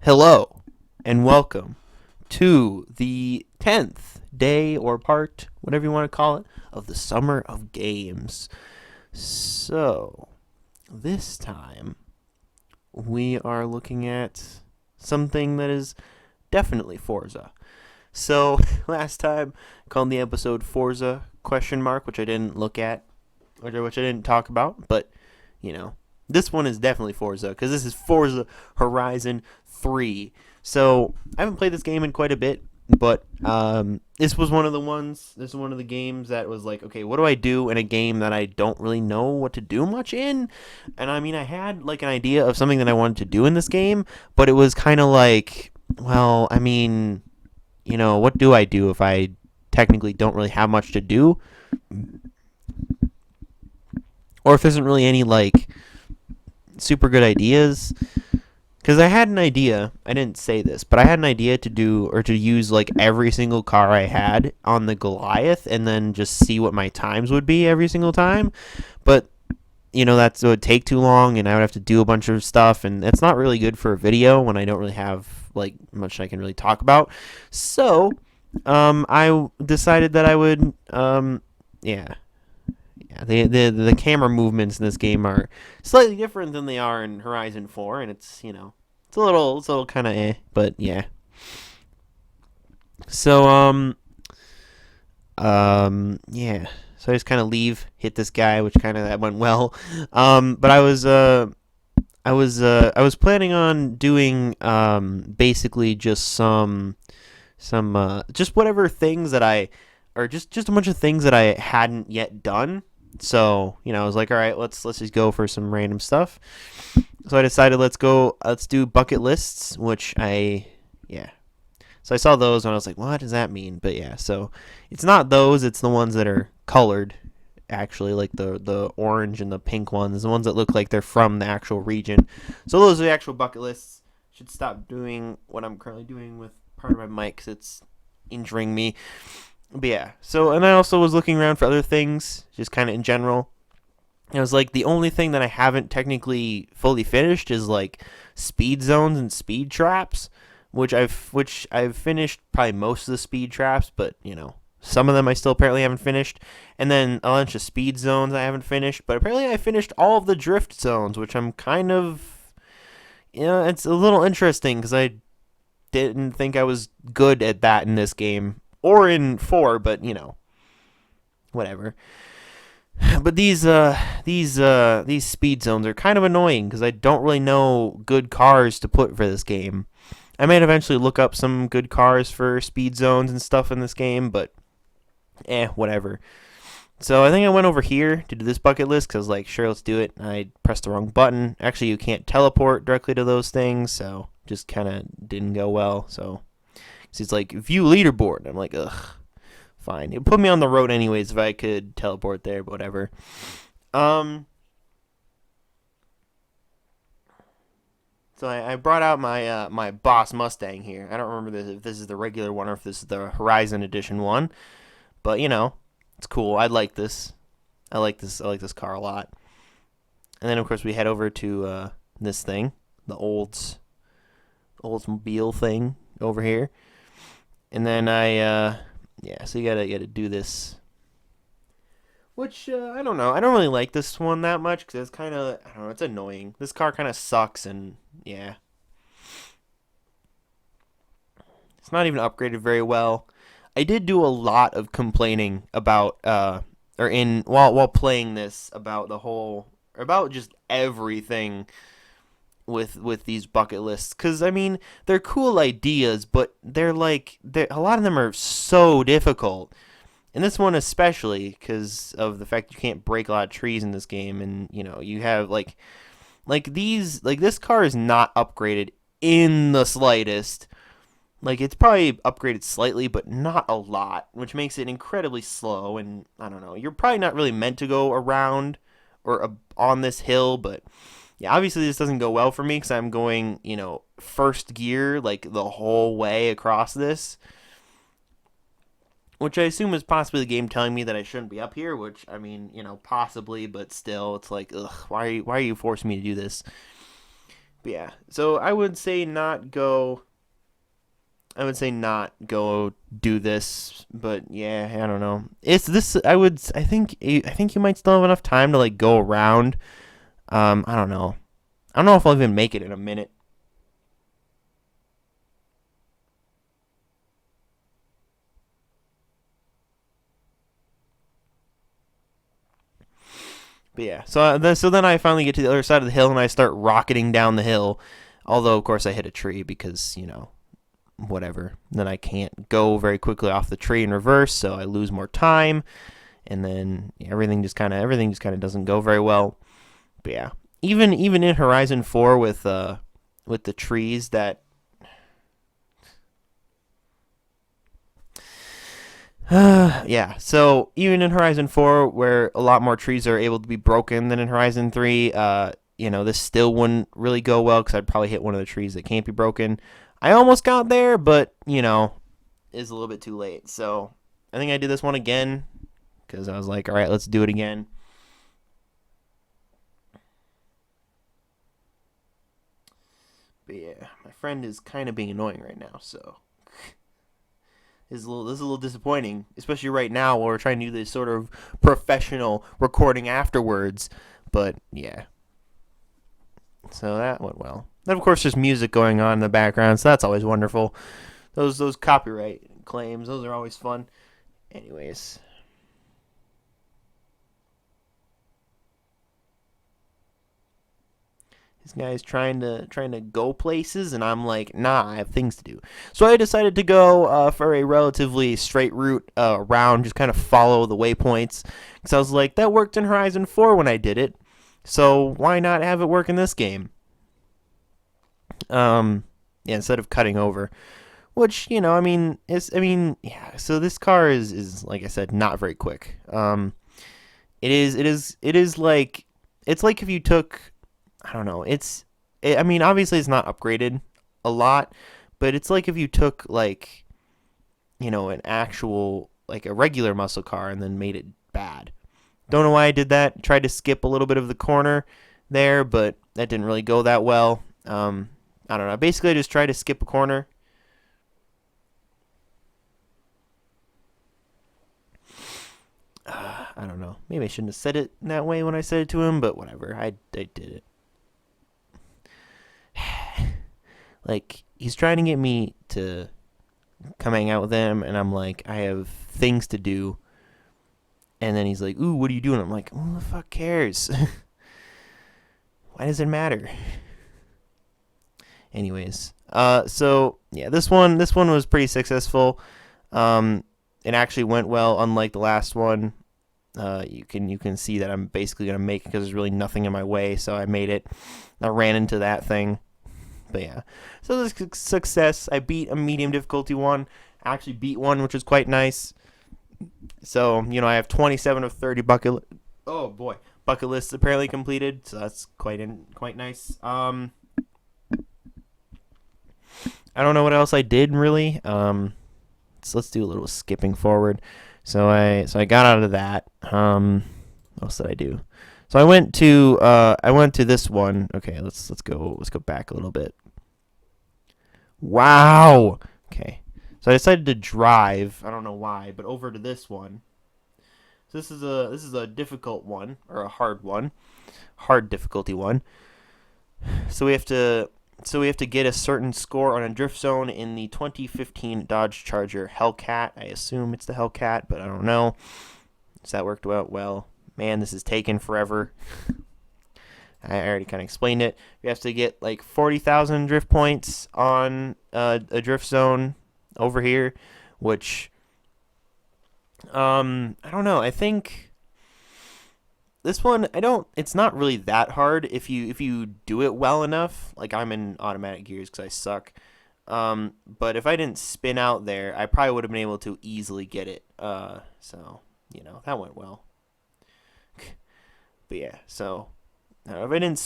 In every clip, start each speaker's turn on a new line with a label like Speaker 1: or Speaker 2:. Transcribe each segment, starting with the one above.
Speaker 1: Hello, and welcome to the 10th day or part, whatever you want to call it, of the Summer of Games. So, this time, we are looking at something that is definitely Forza. So, last time, I called the episode Forza question mark, which I didn't look at, which I didn't talk about, but, you know, this one is definitely Forza, because this is Forza Horizon 3. So, I haven't played this game in quite a bit, but this was one of the ones, this is one of the games that was like, okay, what do I do in a game that I don't really know what to do much in? And I mean, I had like an idea of something that I wanted to do in this game, but it was kind of like, well, I mean, what do I do if I technically don't really have much to do? Or if there isn't really any, like, super good ideas. Because I had an idea, I didn't say this, but I had an idea to do, or to use, like, every single car I had on the Goliath and then just see what my times would be every single time. But, that would take too long, and I would have to do a bunch of stuff, and it's not really good for a video when I don't really have, like, much I can really talk about. So, I decided that I would, yeah. Yeah, the camera movements in this game are slightly different than they are in Horizon 4, and it's it's a little kind of but yeah. So yeah. So I just kind of hit this guy, which kind of that went well. But I was planning on doing basically just some just whatever things that or just a bunch of things that I hadn't yet done. So, I was like, all right, let's just go for some random stuff. So I decided let's do bucket lists, yeah. So I saw those and I was like, what does that mean? But yeah, so it's not those, it's the ones that are colored, actually, like the orange and the pink ones, the ones that look like they're from the actual region. So those are the actual bucket lists. Should stop doing what I'm currently doing with part of my mic because it's injuring me. But yeah, so, and I also was looking around for other things, just kind of in general. And I was like, the only thing that I haven't technically fully finished is like speed zones and speed traps, which I've finished probably most of the speed traps, but some of them I still apparently haven't finished. And then a bunch of speed zones I haven't finished, but apparently I finished all of the drift zones, which I'm kind of, it's a little interesting because I didn't think I was good at that in this game. Or in 4, but whatever. But these speed zones are kind of annoying because I don't really know good cars to put for this game. I might eventually look up some good cars for speed zones and stuff in this game, but whatever. So I think I went over here to do this bucket list because I was like, sure, let's do it. I pressed the wrong button. Actually, you can't teleport directly to those things, so just kind of didn't go well. So it's like, view leaderboard. I'm like, ugh, fine. It put me on the road anyways if I could teleport there, but whatever. So I brought out my my Boss Mustang here. I don't remember if this is the regular one or if this is the Horizon Edition one, but it's cool. I like this. I like this car a lot. And then of course we head over to this thing, the Oldsmobile thing over here. And then so you gotta do this, which I don't know. I don't really like this one that much because it's kind of, I don't know, it's annoying. This car kind of sucks, and yeah, it's not even upgraded very well. I did do a lot of complaining about while playing this about about just everything with these bucket lists, because I mean they're cool ideas, but they're a lot of them are so difficult, and this one especially because of the fact you can't break a lot of trees in this game, and you have like this car is not upgraded in the slightest. Like, it's probably upgraded slightly, but not a lot, which makes it incredibly slow, and I don't know, you're probably not really meant to go around or on this hill, but yeah, obviously this doesn't go well for me because I'm going, first gear, like, the whole way across this. Which I assume is possibly the game telling me that I shouldn't be up here, which, I mean, possibly, but still, it's like, ugh, why are you forcing me to do this? But yeah, so I would say not go. I would say not go do this, but yeah, I don't know. It's this. I would. I think. I think you might still have enough time to like go around. I don't know. I don't know if I'll even make it in a minute. But yeah, so then I finally get to the other side of the hill and I start rocketing down the hill. Although of course I hit a tree because whatever. Then I can't go very quickly off the tree in reverse, so I lose more time, and then everything just kind of doesn't go very well. But yeah, even in Horizon 4 with the trees that yeah, so even in Horizon 4, where a lot more trees are able to be broken than in Horizon 3, this still wouldn't really go well because I'd probably hit one of the trees that can't be broken. I almost got there, but, it's a little bit too late. So I think I did this one again because I was like, all right, let's do it again. But yeah, my friend is kind of being annoying right now, so this is a little disappointing, especially right now while we're trying to do this sort of professional recording afterwards. But yeah, so that went well. Then of course there's music going on in the background, so that's always wonderful. Those copyright claims, those are always fun. Anyways, this guy's trying to go places, and I'm like, nah, I have things to do. So I decided to go for a relatively straight route around, just kind of follow the waypoints, because I was like, that worked in Horizon 4 when I did it, so why not have it work in this game? Yeah, instead of cutting over, which yeah. So this car is like I said, not very quick. It is like it's like if you took I don't know. I mean, obviously it's not upgraded a lot, but it's like if you took like, an actual like a regular muscle car and then made it bad. Don't know why I did that. Tried to skip a little bit of the corner there, but that didn't really go that well. I don't know. Basically, I just tried to skip a corner. I don't know. Maybe I shouldn't have said it that way when I said it to him, but whatever. I did it. Like, he's trying to get me to come hang out with him, and I'm like, I have things to do. And then he's like, ooh, what are you doing? I'm like, who the fuck cares? Why does it matter? Anyways, so yeah, this one was pretty successful. It actually went well, unlike the last one. You can see that I'm basically gonna make it because there's really nothing in my way, so I made it. I ran into that thing. But yeah, so this success. I beat a medium difficulty one. I actually beat one, which was quite nice. So I have 27 of 30 oh boy, bucket lists apparently completed. So that's quite nice. I don't know what else I did really. So let's do a little skipping forward. So I got out of that. What else did I do? So I went to this one. Okay, let's go back a little bit. Wow. Okay. So I decided to drive. I don't know why, but over to this one. So this is a difficult one or a hard difficulty one. So we have to get a certain score on a drift zone in the 2015 Dodge Charger Hellcat. I assume it's the Hellcat, but I don't know. So that worked out well. Man, this is taking forever. I already kind of explained it. We have to get like 40,000 drift points on a drift zone over here, which I don't know. I think this one it's not really that hard if you do it well enough. Like I'm in automatic gears cuz I suck. But if I didn't spin out there, I probably would have been able to easily get it. That went well. But yeah, so if I didn't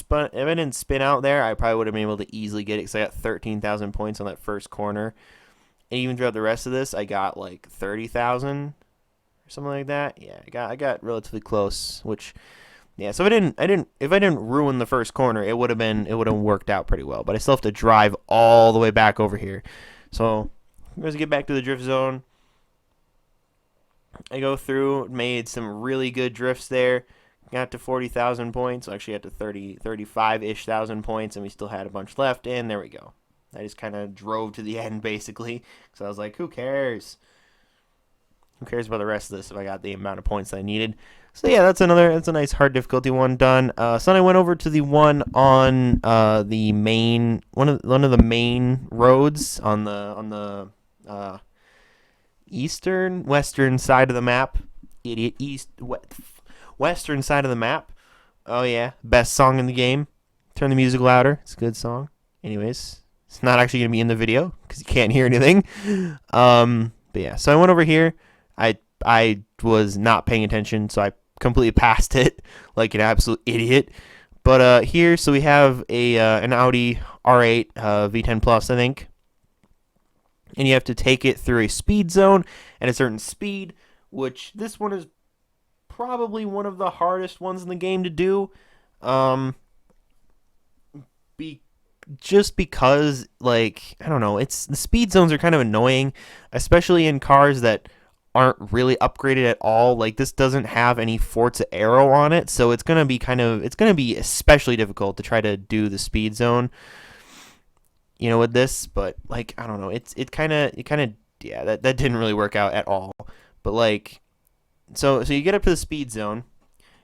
Speaker 1: spin out there, I probably would have been able to easily get it because I got 13,000 points on that first corner, and even throughout the rest of this, I got like 30,000 or something like that. Yeah, I got relatively close, which Yeah, so if I didn't ruin the first corner, it would have worked out pretty well. But I still have to drive all the way back over here. So let's get back to the drift zone. I go through, made some really good drifts there. Got to 40,000 points. Actually, got to 35-ish thousand points, and we still had a bunch left. And there we go. I just kind of drove to the end, basically. So I was like, who cares? Who cares about the rest of this if I got the amount of points that I needed? So yeah, that's a nice hard difficulty one done. So then I went over to the one on the main one of the main roads on the western side of the map. Idiot, western side of the map. Oh yeah, best song in the game. Turn the music louder. It's a good song. Anyways, it's not actually gonna be in the video because you can't hear anything. But yeah, so I went over here. I was not paying attention, so I completely passed it like an absolute idiot. But here, so we have an Audi R8 V10 Plus, I think, and you have to take it through a speed zone at a certain speed, which this one is probably one of the hardest ones in the game to do. Just because, like, I don't know, it's the speed zones are kind of annoying, especially in cars that aren't really upgraded at all. Like, this doesn't have any Forza Aero on it, so it's gonna be especially difficult to try to do the speed zone, with this. But like, I don't know, it kind of yeah, that didn't really work out at all. But like, so you get up to the speed zone,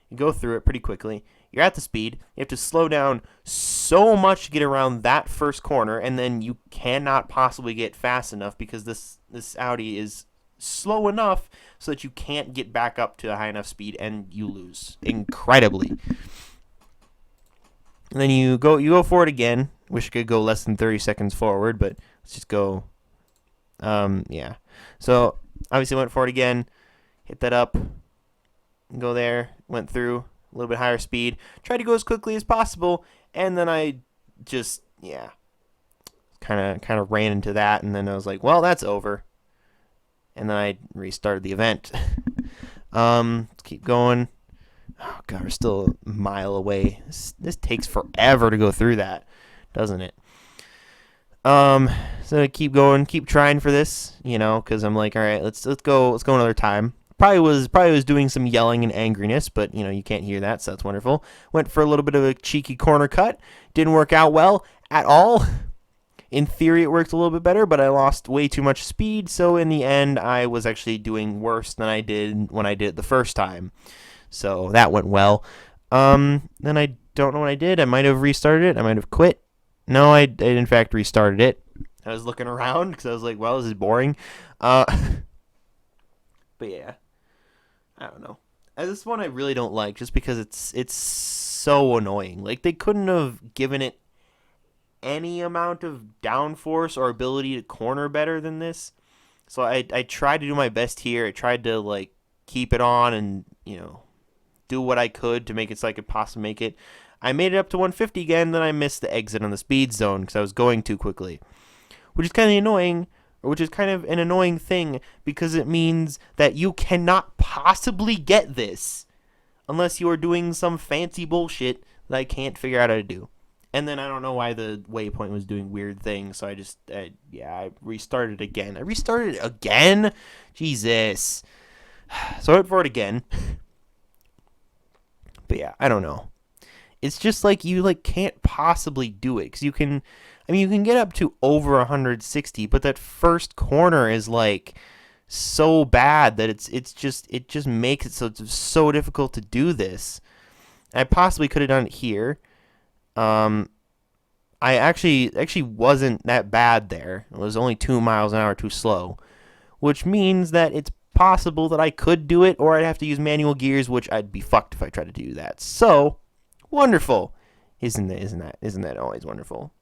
Speaker 1: you go through it pretty quickly. You're at the speed. You have to slow down so much to get around that first corner, and then you cannot possibly get fast enough because this Audi is slow enough so that you can't get back up to a high enough speed, and you lose incredibly. And then you go for it again. Wish I could go less than 30 seconds forward, but let's just go. Yeah. So obviously went for it again. Hit that up. Go there. Went through. A little bit higher speed. Tried to go as quickly as possible, and then I just, yeah, kind of ran into that, and then I was like, well, that's over. And then I restarted the event. Let's keep going. Oh god, we're still a mile away. This takes forever to go through that, doesn't it? So I keep going, keep trying for this, because I'm like, all right, let's go another time. Probably was doing some yelling and angriness, but you can't hear that, so that's wonderful. Went for a little bit of a cheeky corner cut. Didn't work out well at all. In theory, it worked a little bit better, but I lost way too much speed, so in the end, I was actually doing worse than I did when I did it the first time. So that went well. Then I don't know what I did. I might have restarted it. I might have quit. No, I in fact restarted it. I was looking around because I was like, well, this is boring. But yeah. I don't know. This one I really don't like just because it's so annoying. Like, they couldn't have given it any amount of downforce or ability to corner better than this. So I tried to do my best here. I tried to, like, keep it on and, do what I could to make it so I could possibly make it. I made it up to 150 again, then I missed the exit on the speed zone because I was going too quickly, which is kind of annoying. Which is kind of an annoying thing because it means that you cannot possibly get this unless you are doing some fancy bullshit that I can't figure out how to do. And then I don't know why the waypoint was doing weird things, so I restarted again. I restarted it again? Jesus. So I went for it again. But yeah, I don't know. It's just like you can't possibly do it because you can get up to over 160, but that first corner is so bad that it just makes it so it's so difficult to do this. I possibly could have done it here. I actually wasn't that bad there. It was only 2 miles an hour too slow, which means that it's possible that I could do it, or I'd have to use manual gears, which I'd be fucked if I tried to do that. So wonderful, isn't that always wonderful?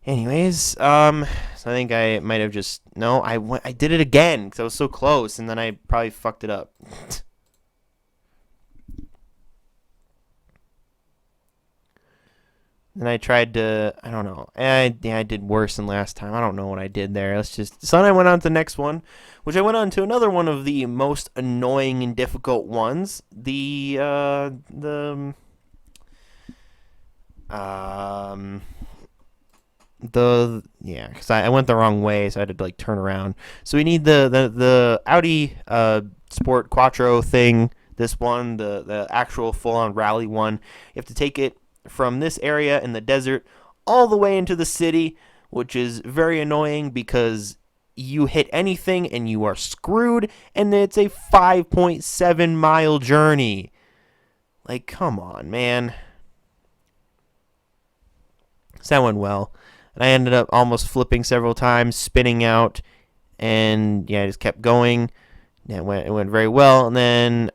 Speaker 1: Anyways, so I think I might have I did it again because I was so close, and then I probably fucked it up. And I tried to, I don't know. I did worse than last time. I don't know what I did there. So then I went on to the next one, which I went on to another one of the most annoying and difficult ones. Because I went the wrong way, so I had to like turn around. So we need the Audi Sport Quattro thing. This one, the actual full on rally one. You have to take it from this area in the desert all the way into the city, which is very annoying because you hit anything and you are screwed, and it's a 5.7 mile journey. Like, come on, man. So that went well. And I ended up almost flipping several times, spinning out, and yeah, I just kept going. Yeah, it went very well, and then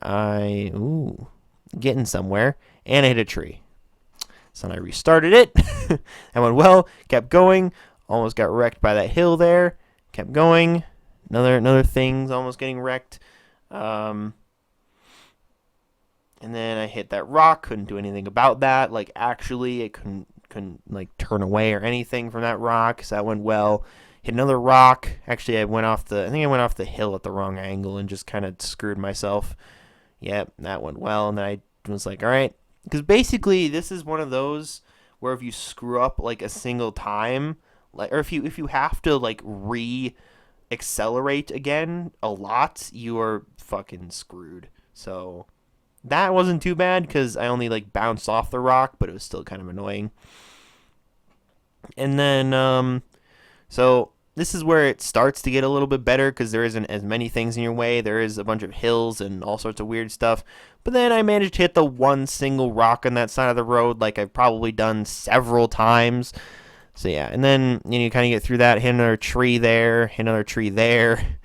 Speaker 1: getting somewhere, and I hit a tree. So then I restarted it. I went well, kept going, almost got wrecked by that hill there, kept going. Another thing's almost getting wrecked. And then I hit that rock, couldn't do anything about that. Like, actually, I couldn't like turn away or anything from that rock, so that went well. Hit another rock. Actually, I went off the hill at the wrong angle and just kind of screwed myself. Yep, that went well, and then I was like, all right, because basically this is one of those where if you screw up like a single time, like, or if you have to like accelerate again a lot, you are fucking screwed. So that wasn't too bad because I only like bounced off the rock, but it was still kind of annoying. And then so this is where it starts to get a little bit better because there isn't as many things in your way. There is a bunch of hills and all sorts of weird stuff. But then I managed to hit the one single rock on that side of the road like I've probably done several times. So yeah, and then you kind of get through that, hit another tree there, hit another tree there.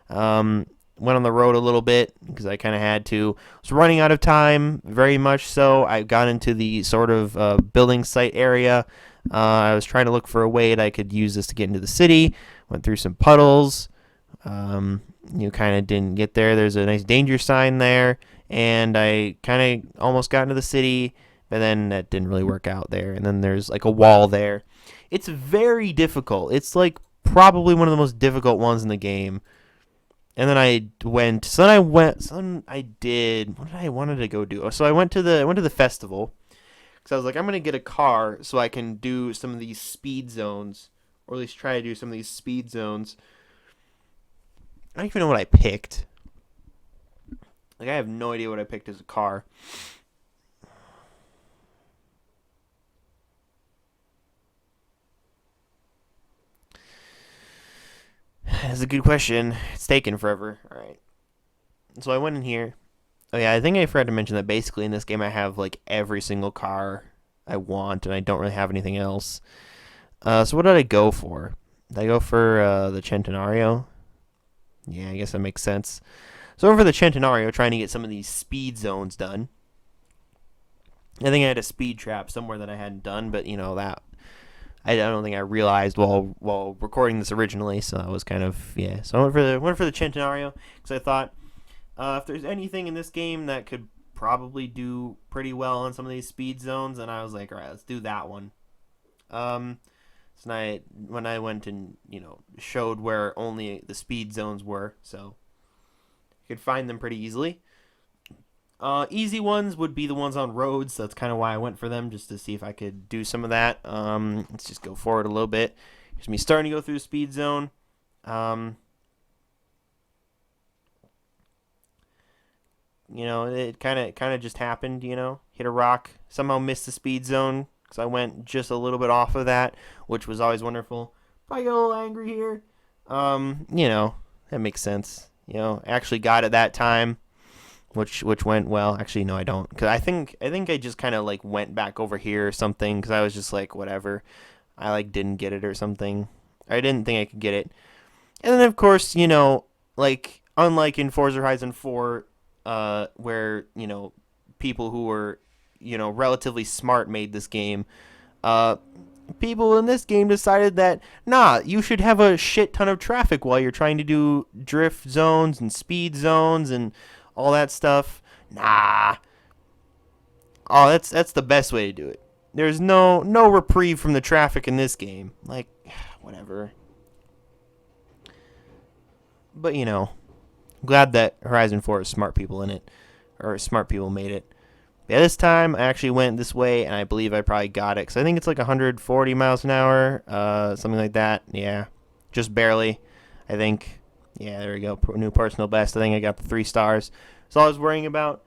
Speaker 1: Went on the road a little bit because I kind of had to. Was running out of time, very much so. I got into the sort of building site area. I was trying to look for a way that I could use this to get into the city. Went through some puddles. Kind of didn't get there. There's a nice danger sign there, and I kind of almost got into the city, but then that didn't really work out there. And then there's like a wall there. It's very difficult. It's like probably one of the most difficult ones in the game. And then I went. So then I did. What did I wanted to go do? So I went to the festival. Because I was like, I'm gonna get a car so I can do some of these speed zones, or at least try to do some of these speed zones. I don't even know what I picked. Like, I have no idea what I picked as a car. That's a good question. It's taken forever. All right. So I went in here. Oh yeah, I think I forgot to mention that basically in this game I have like every single car I want, and I don't really have anything else. So what did I go for? Did I go for the Centenario? Yeah, I guess that makes sense. So over the Centenario, trying to get some of these speed zones done. I think I had a speed trap somewhere that I hadn't done, but that I don't think I realized while recording this originally. So I was kind of So I went for the Centenario because I thought if there's anything in this game that could probably do pretty well on some of these speed zones, and I was like, all right, let's do that one. So when I went and showed where only the speed zones were, so you could find them pretty easily. Easy ones would be the ones on roads. So that's kind of why I went for them, just to see if I could do some of that. Let's just go forward a little bit. Here's me starting to go through the speed zone. It kind of just happened. Hit a rock, somehow missed the speed zone because I went just a little bit off of that, which was always wonderful. Probably got a little angry here. That makes sense. I actually got it that time. Which went well. Actually, no, I don't. Because I think I just kind of like went back over here or something. Because I was just like, whatever. I like didn't get it or something. I didn't think I could get it. And then of course, like unlike in Forza Horizon 4, where people who were relatively smart made this game. People in this game decided that you should have a shit ton of traffic while you're trying to do drift zones and speed zones and all that stuff. Oh, that's the best way to do it. there's no reprieve from the traffic in this game. Like, whatever. But glad that Horizon 4 has smart people in it, or smart people made it. Yeah, this time I actually went this way, and I believe I probably got it, because I think it's like 140 miles an hour, something like that. Yeah, just barely, I think. Yeah, there we go. New personal best. I think I got the 3 stars. That's all I was worrying about.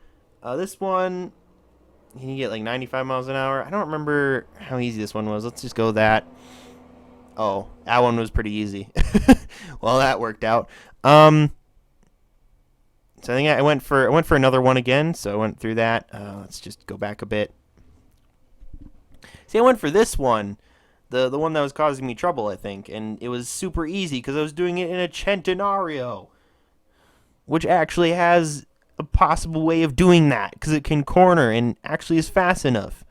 Speaker 1: This one, you can get like 95 miles an hour. I don't remember how easy this one was. Let's just go with that. Oh, that one was pretty easy. Well, that worked out. So I think I went for another one again. So I went through that. Let's just go back a bit. See, I went for this one, the one that was causing me trouble, I think, and it was super easy because I was doing it in a Centenario, which actually has a possible way of doing that because it can corner and actually is fast enough.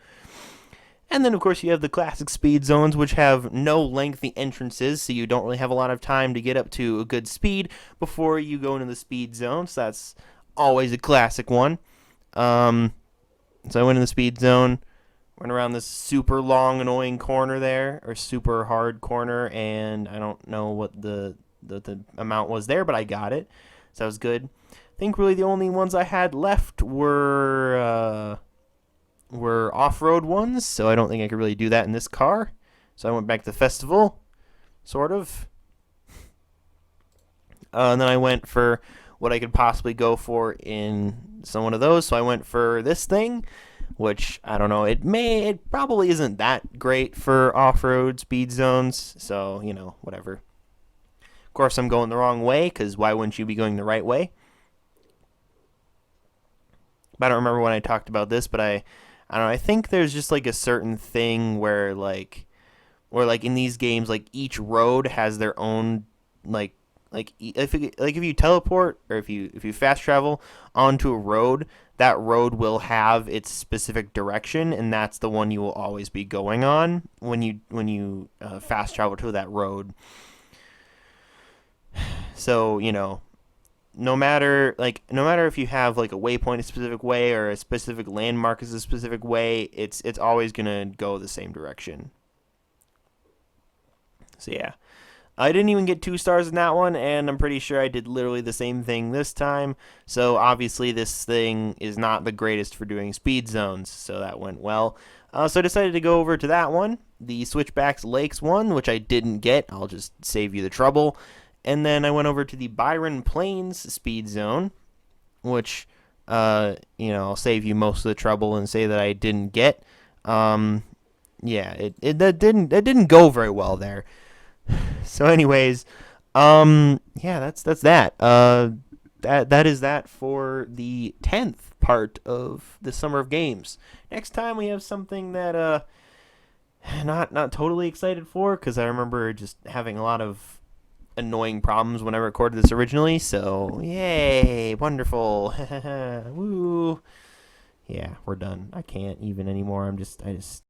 Speaker 1: And then, of course, you have the classic speed zones, which have no lengthy entrances, so you don't really have a lot of time to get up to a good speed before you go into the speed zone. So that's always a classic one. So I went in the speed zone, went around this super long, annoying corner there, or super hard corner, and I don't know what the amount was there, but I got it. So that was good. I think really the only ones I had left were off-road ones, so I don't think I could really do that in this car. So I went back to the festival, sort of. And then I went for what I could possibly go for in some one of those. So I went for this thing, which I don't know. It probably isn't that great for off-road speed zones. So whatever. Of course, I'm going the wrong way because why wouldn't you be going the right way? I don't remember when I talked about this, but I don't know. I think there's just like a certain thing where in these games, like each road has their own if you teleport or if you fast travel onto a road, that road will have its specific direction, and that's the one you will always be going on when you fast travel to that road. So no matter if you have like a waypoint a specific way or a specific landmark is a specific way, it's always gonna go the same direction. So yeah, I didn't even get 2 stars in that one, and I'm pretty sure I did literally the same thing this time. So obviously this thing is not the greatest for doing speed zones, so that went well. So I decided to go over to that one, the Switchbacks Lakes one, which I didn't get. I'll just save you the trouble. And then I went over to the Byron Plains speed zone, which, I'll save you most of the trouble and say that I didn't get. Yeah, that didn't go very well there. So, anyways, yeah, that's that. That is that for the 10th part of the Summer of Games. Next time we have something that not totally excited for, because I remember just having a lot of annoying problems when I recorded this originally, so yay, wonderful. Woo. Yeah, we're done. I can't even anymore. I just